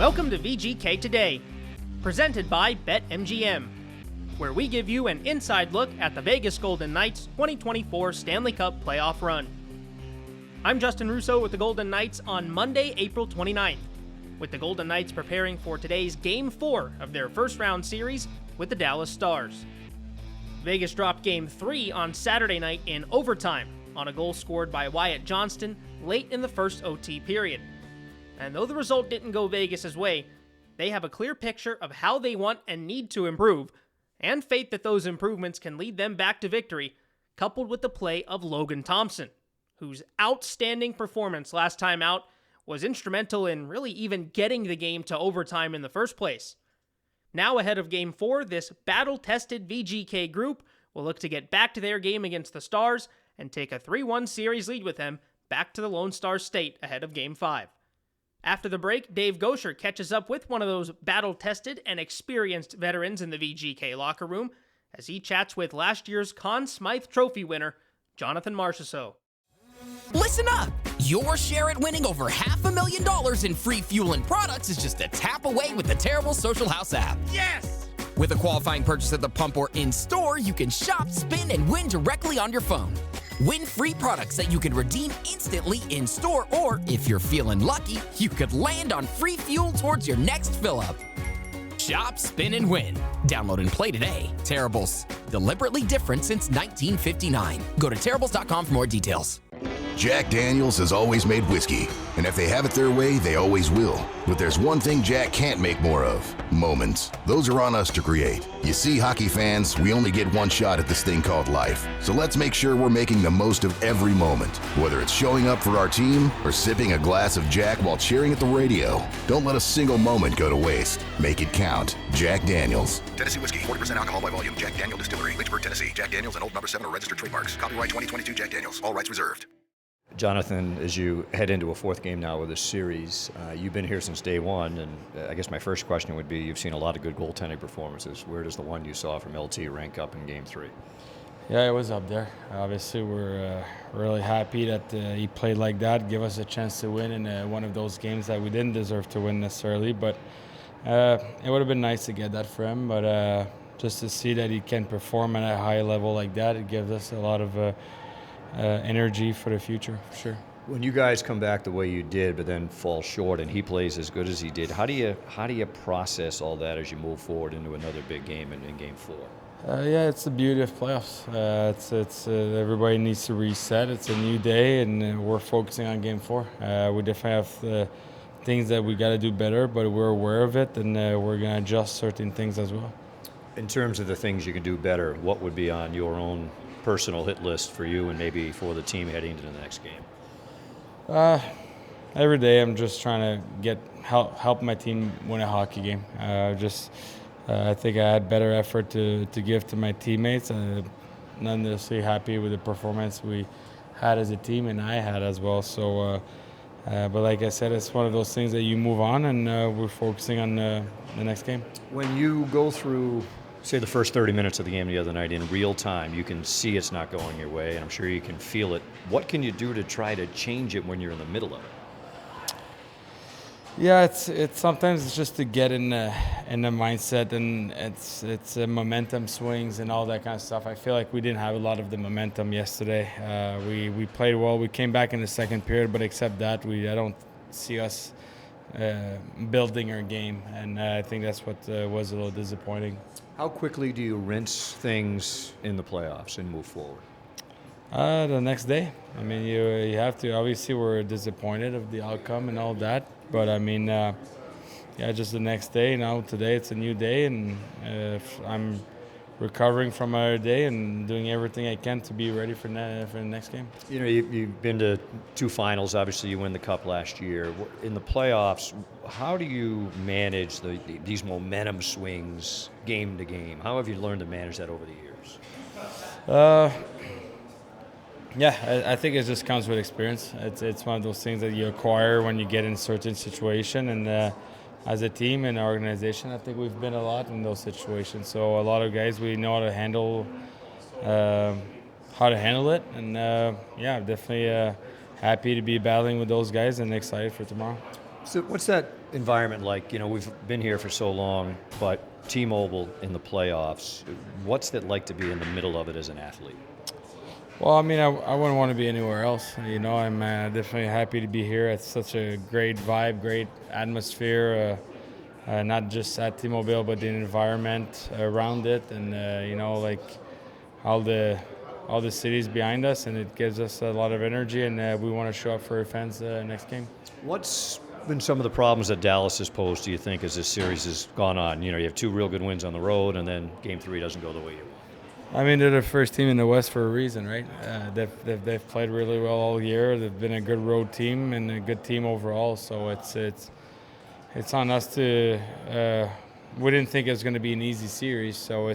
Welcome to VGK Today, presented by BetMGM, where we give you an inside look at the Vegas Golden Knights 2024 Stanley Cup playoff run. I'm Justin Russo with the Golden Knights on Monday, April 29th, with the Golden Knights preparing for today's Game 4 of their first-round series with the Dallas Stars. Vegas dropped Game 3 on Saturday night in overtime on a goal scored by Wyatt Johnston late in the first OT period. And though the result didn't go Vegas' way, they have a clear picture of how they want and need to improve, and faith that those improvements can lead them back to victory, coupled with the play of Logan Thompson, whose outstanding performance last time out was instrumental in really even getting the game to overtime in the first place. Now ahead of Game 4, this battle-tested VGK group will look to get back to their game against the Stars and take a 3-1 series lead with them back to the Lone Star State ahead of Game 5. After the break, Dave Goucher catches up with one of those battle-tested and experienced veterans in the VGK locker room as he chats with last year's Conn Smythe Trophy winner, Jonathan Marchessault. Listen up! Your share at winning over $500,000 in free fuel and products is just a tap away with the Terrible Social House app. Yes! With a qualifying purchase at the pump or in-store, you can shop, spin, and win directly on your phone. Win free products that you can redeem instantly in-store, or if you're feeling lucky, you could land on free fuel towards your next fill-up. Shop, spin, and win. Download and play today. Terribles. Deliberately different since 1959. Go to terribles.com for more details. Jack Daniels has always made whiskey, and if they have it their way, they always will. But there's one thing Jack can't make more of: moments. Those are on us to create. You see, hockey fans, we only get one shot at this thing called life. So let's make sure we're making the most of every moment, whether it's showing up for our team or sipping a glass of Jack while cheering at the radio. Don't let a single moment go to waste. Make it count. Jack Daniels. Tennessee Whiskey, 40% alcohol by volume. Jack Daniel Distillery, Lynchburg, Tennessee. Jack Daniels and Old No. 7 are registered trademarks. Copyright 2022 Jack Daniels. All rights reserved. Jonathan, as you head into a fourth game now with this series, you've been here since day one, and I guess my first question would be, you've seen a lot of good goaltending performances. Where does the one you saw from LT rank up in Game 3? Yeah, it was up there. Obviously, we're really happy that he played like that, give us a chance to win in one of those games that we didn't deserve to win necessarily, but it would have been nice to get that for him, but just to see that he can perform at a high level like that, it gives us a lot of energy for the future, for sure. When you guys come back the way you did, but then fall short, and he plays as good as he did, how do you process all that as you move forward into another big game in Game 4? Yeah, it's the beauty of playoffs. It's everybody needs to reset. It's a new day, and we're focusing on Game 4. We definitely have things that we got to do better, but we're aware of it, and we're going to adjust certain things as well. In terms of the things you can do better, what would be on your own personal hit list for you and maybe for the team heading into the next game? Every day I'm just trying to help my team win a hockey game. I think I had better effort to give to my teammates. Not necessarily happy with the performance we had as a team and I had as well. So, but like I said, it's one of those things that you move on, and we're focusing on the next game. When you go through, say, the first 30 minutes of the game the other night in real time, you can see it's not going your way, and I'm sure you can feel it. What can you do to try to change it when you're in the middle of it? Yeah, it's sometimes it's just to get in the mindset, and it's momentum swings and all that kind of stuff. I feel like we didn't have a lot of the momentum yesterday. We played well. We came back in the second period, but except that, I don't see us building our game, and I think that's what was a little disappointing. How quickly do you rinse things in the playoffs and move forward? The next day. I mean, you have to. Obviously, we're disappointed of the outcome and all that, but I mean, just the next day. Now, today it's a new day, and I'm recovering from our day and doing everything I can to be ready for the next game. You know, you've been to two finals. Obviously, you won the Cup last year. In the playoffs, how do you manage these momentum swings game to game? How have you learned to manage that over the years? I think it just comes with experience. It's one of those things that you acquire when you get in certain situation, and as a team and organization, I think we've been a lot in those situations. So a lot of guys, we know how to handle it, and definitely happy to be battling with those guys and excited for tomorrow. So what's that environment like? We've been here for so long, but T-Mobile in the playoffs, what's it like to be in the middle of it as an athlete? Well, I mean, I wouldn't want to be anywhere else. I'm definitely happy to be here. It's such a great vibe, great atmosphere, not just at T-Mobile, but the environment around it, and like all the cities behind us, and it gives us a lot of energy, and we want to show up for our fans next game. What's been some of the problems that Dallas has posed, do you think, as this series has gone on? You have 2 real good wins on the road, and then Game 3 doesn't go the way you want. I mean, they're the first team in the West for a reason, right? They've played really well all year. They've been a good road team and a good team overall. So it's on us to. We didn't think it was going to be an easy series, so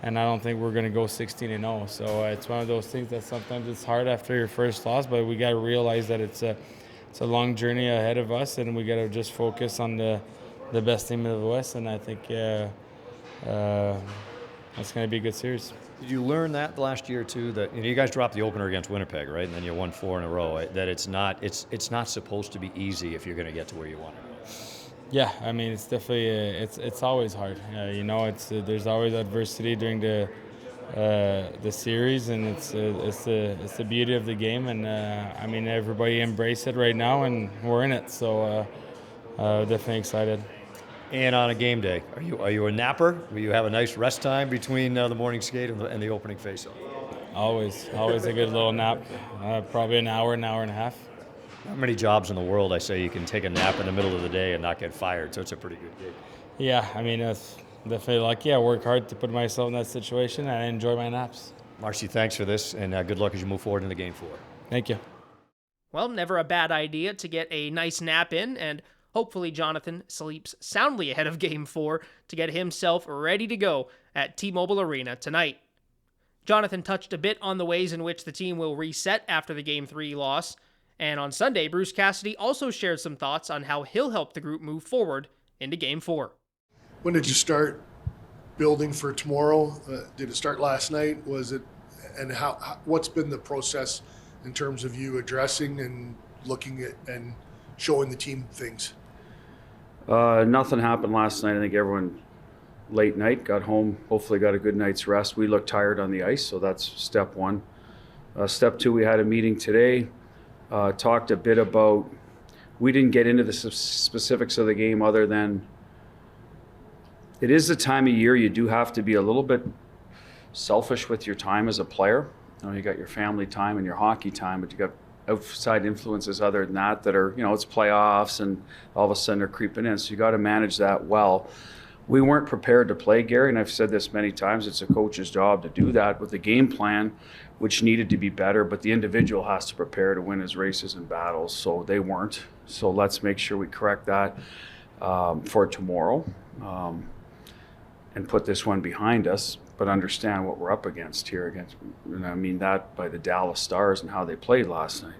and I don't think we're going to go 16-0. So it's one of those things that sometimes it's hard after your first loss, but we got to realize that it's a long journey ahead of us, and we got to just focus on the best team in the West. And I think it's going to be a good series. Did you learn that last year too? That you guys dropped the opener against Winnipeg, right? And then you won 4 in a row. That it's not supposed to be easy if you're going to get to where you want to go. Yeah, I mean, it's definitely it's always hard. There's always adversity during the series, and it's the beauty of the game. And I mean, everybody embrace it right now, and we're in it. So definitely excited. And on a game day, are you a napper? Will you have a nice rest time between the morning skate and the opening faceoff? Always a good little nap. Probably an hour and a half. Not many jobs in the world, I say, you can take a nap in the middle of the day and not get fired, so it's a pretty good gig. Yeah, I mean, it's definitely lucky. I work hard to put myself in that situation, and I enjoy my naps. Marcy, thanks for this, and good luck as you move forward into Game 4. Thank you. Well, never a bad idea to get a nice nap in, and hopefully Jonathan sleeps soundly ahead of Game 4 to get himself ready to go at T-Mobile Arena tonight. Jonathan touched a bit on the ways in which the team will reset after the Game 3 loss, and on Sunday, Bruce Cassidy also shared some thoughts on how he'll help the group move forward into Game 4. When did you start building for tomorrow? Did it start last night? Was it, and what's been the process in terms of you addressing and looking at and showing the team things? Nothing happened last night. I think everyone late night got home, hopefully got a good night's rest. We looked tired on the ice, so that's step 1. Step 2, we had a meeting today. Talked a bit about, we didn't get into the specifics of the game other than it is the time of year you do have to be a little bit selfish with your time as a player. You got your family time and your hockey time, but you got outside influences other than that are, it's playoffs and all of a sudden they're creeping in. So you got to manage that well. We weren't prepared to play, Gary, and I've said this many times, it's a coach's job to do that with the game plan, which needed to be better, but the individual has to prepare to win his races and battles, so they weren't. So let's make sure we correct that for tomorrow and put this one behind us, but understand what we're up against here. And I mean that by the Dallas Stars and how they played last night.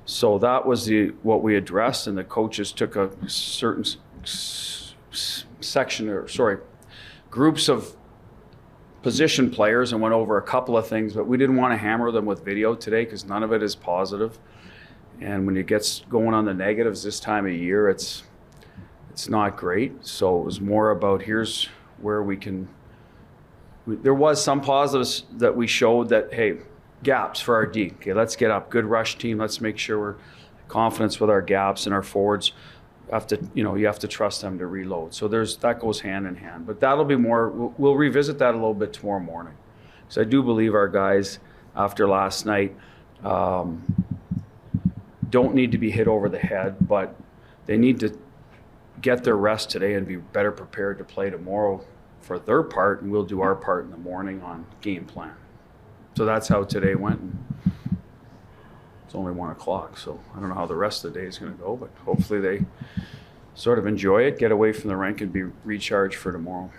So that was what we addressed, and the coaches took a certain groups of position players and went over a couple of things, but we didn't want to hammer them with video today because none of it is positive. And when it gets going on the negatives this time of year, it's not great. So it was more about here's where there was some positives that we showed that, hey, gaps for our D. Okay, let's get up. Good rush team. Let's make sure we're confident with our gaps and our forwards. You have to trust them to reload. So that goes hand in hand. But that'll be more. We'll revisit that a little bit tomorrow morning. So I do believe our guys after last night don't need to be hit over the head, but they need to get their rest today and be better prepared to play tomorrow for their part, and we'll do our part in the morning on game plan. So that's how today went. It's only 1 o'clock, so I don't know how the rest of the day is going to go, but hopefully they sort of enjoy it, get away from the rink, and be recharged for tomorrow.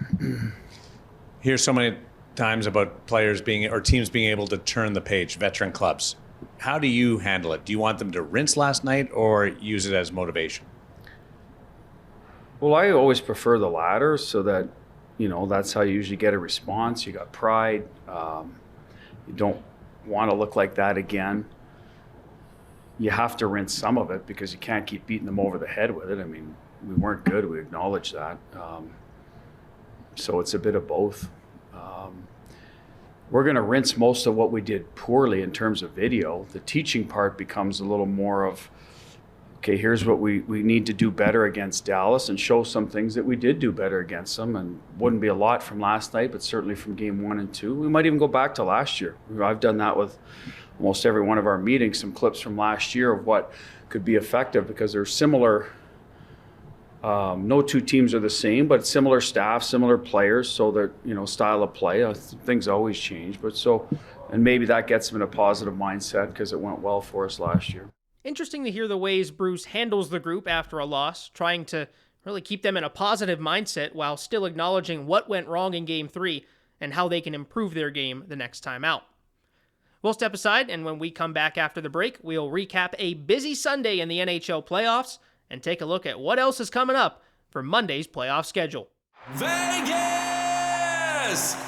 Hear so many times about players teams being able to turn the page, veteran clubs. How do you handle it? Do you want them to rinse last night or use it as motivation? Well, I always prefer the latter, so that, that's how you usually get a response. You got pride. You don't want to look like that again. you have to rinse some of it because you can't keep beating them over the head with it. I mean, we weren't good. We acknowledge that. So it's a bit of both. We're going to rinse most of what we did poorly in terms of video. The teaching part becomes a little more of, okay, here's what we need to do better against Dallas, and show some things that we did do better against them. And wouldn't be a lot from last night, but certainly from game 1 and 2. We might even go back to last year. I've done that with almost every one of our meetings, some clips from last year of what could be effective, because they're similar. No two teams are the same, but similar staff, similar players, so their style of play. Things always change, and maybe that gets them in a positive mindset because it went well for us last year. Interesting to hear the ways Bruce handles the group after a loss, trying to really keep them in a positive mindset while still acknowledging what went wrong in Game 3 and how they can improve their game the next time out. We'll step aside, and when we come back after the break, we'll recap a busy Sunday in the NHL playoffs and take a look at what else is coming up for Monday's playoff schedule. Vegas!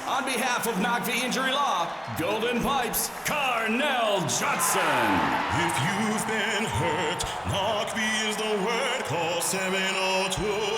On behalf of Knock the Injury Law, Golden Pipes, Carnell Johnson. If you've been hurt, Knock the is the word. Call 702-INJURED.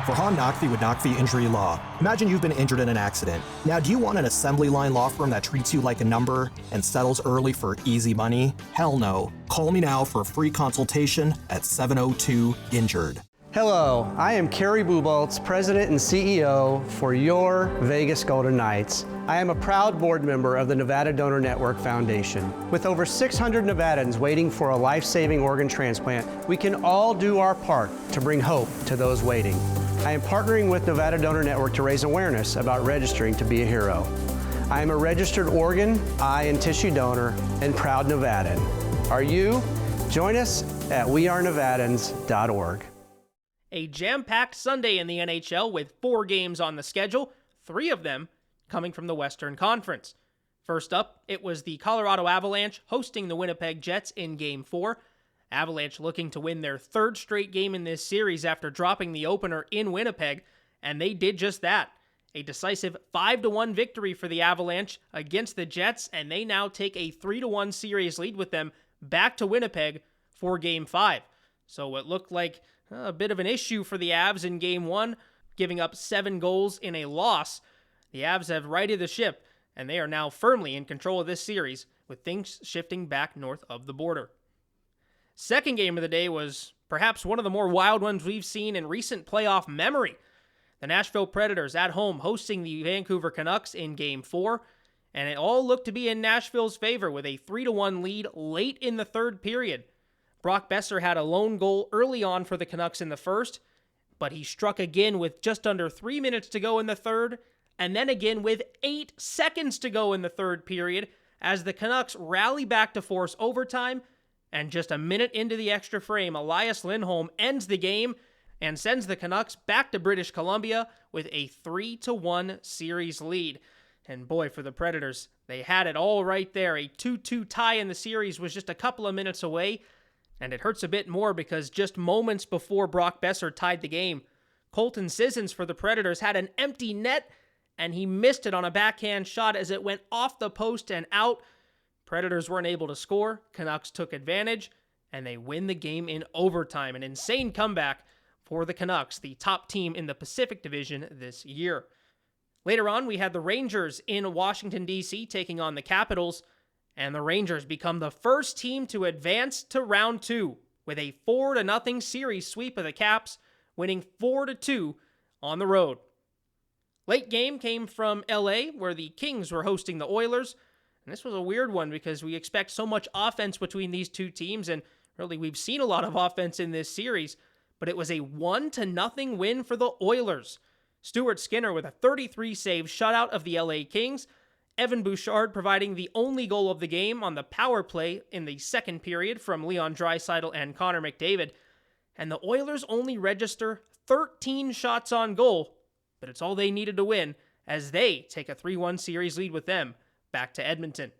For Han Nakvi with Nakvi Injury Law. Imagine you've been injured in an accident. Now, do you want an assembly line law firm that treats you like a number and settles early for easy money? Hell no. Call me now for a free consultation at 702-INJURED. Hello, I am Kerry Buboltz, President and CEO for your Vegas Golden Knights. I am a proud board member of the Nevada Donor Network Foundation. With over 600 Nevadans waiting for a life-saving organ transplant, we can all do our part to bring hope to those waiting. I am partnering with Nevada Donor Network to raise awareness about registering to be a hero. I am a registered organ, eye, and tissue donor and proud Nevadan. Are you? Join us at wearenevadans.org. A jam-packed Sunday in the NHL with 4 games on the schedule, 3 of them coming from the Western Conference. First up, it was the Colorado Avalanche hosting the Winnipeg Jets in Game 4. Avalanche looking to win their 3rd straight game in this series after dropping the opener in Winnipeg, and they did just that. A decisive 5-1 victory for the Avalanche against the Jets, and they now take a 3-1 series lead with them back to Winnipeg for Game 5. So it looked like a bit of an issue for the Avs in Game 1, giving up 7 goals in a loss. The Avs have righted the ship, and they are now firmly in control of this series, with things shifting back north of the border. Second game of the day was perhaps one of the more wild ones we've seen in recent playoff memory. The Nashville Predators at home hosting the Vancouver Canucks in Game 4, and it all looked to be in Nashville's favor with a 3-1 lead late in the 3rd period. Brock Besser had a lone goal early on for the Canucks in the first, but he struck again with just under 3 minutes to go in the 3rd, and then again with 8 seconds to go in the 3rd period as the Canucks rally back to force overtime, and just a minute into the extra frame, Elias Lindholm ends the game and sends the Canucks back to British Columbia with a 3-1 series lead. And boy, for the Predators, they had it all right there. A 2-2 tie in the series was just a couple of minutes away, and it hurts a bit more because just moments before Brock Besser tied the game, Colton Sissons for the Predators had an empty net, and he missed it on a backhand shot as it went off the post and out. Predators weren't able to score, Canucks took advantage, and they win the game in overtime. An insane comeback for the Canucks, the top team in the Pacific Division this year. Later on, we had the Rangers in Washington, D.C. taking on the Capitals, and the Rangers become the first team to advance to round 2 with a 4-0 series sweep of the Caps, winning 4-2 on the road. Late game came from LA, where the Kings were hosting the Oilers, and this was a weird one because we expect so much offense between these two teams, and really we've seen a lot of offense in this series, but it was a 1-0 win for the Oilers. Stuart Skinner with a 33-save shutout of the LA Kings, Evan Bouchard providing the only goal of the game on the power play in the 2nd period from Leon Draisaitl and Connor McDavid, and the Oilers only register 13 shots on goal, but it's all they needed to win as they take a 3-1 series lead with them back to Edmonton.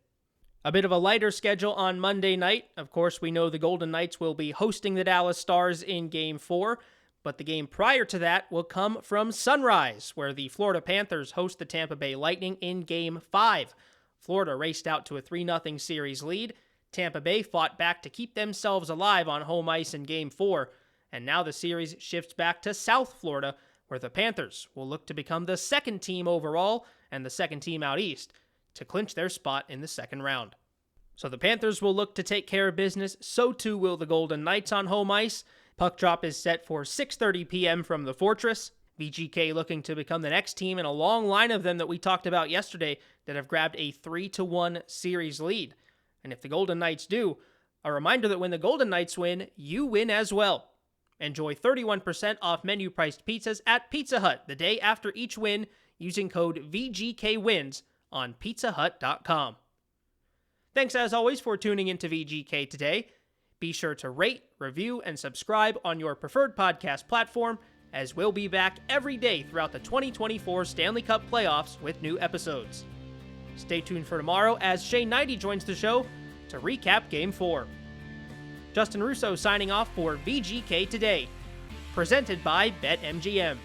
A bit of a lighter schedule on Monday night. Of course, we know the Golden Knights will be hosting the Dallas Stars in Game 4, but the game prior to that will come from Sunrise, where the Florida Panthers host the Tampa Bay Lightning in Game 5. Florida raced out to a 3-0 series lead. Tampa Bay fought back to keep themselves alive on home ice in Game 4. And now the series shifts back to South Florida, where the Panthers will look to become the second team overall and the second team out east to clinch their spot in the second round. So the Panthers will look to take care of business, so too will the Golden Knights on home ice. Puck drop is set for 6:30 p.m. from the Fortress. VGK looking to become the next team in a long line of them that we talked about yesterday that have grabbed a 3-1 series lead. And if the Golden Knights do, a reminder that when the Golden Knights win, you win as well. Enjoy 31% off menu-priced pizzas at Pizza Hut the day after each win using code VGKWINS on pizzahut.com. Thanks as always for tuning into VGK Today. Be sure to rate, review, and subscribe on your preferred podcast platform, as we'll be back every day throughout the 2024 Stanley Cup playoffs with new episodes. Stay tuned for tomorrow as Shane Knighty joins the show to recap Game 4. Justin Russo signing off for VGK Today, presented by BetMGM.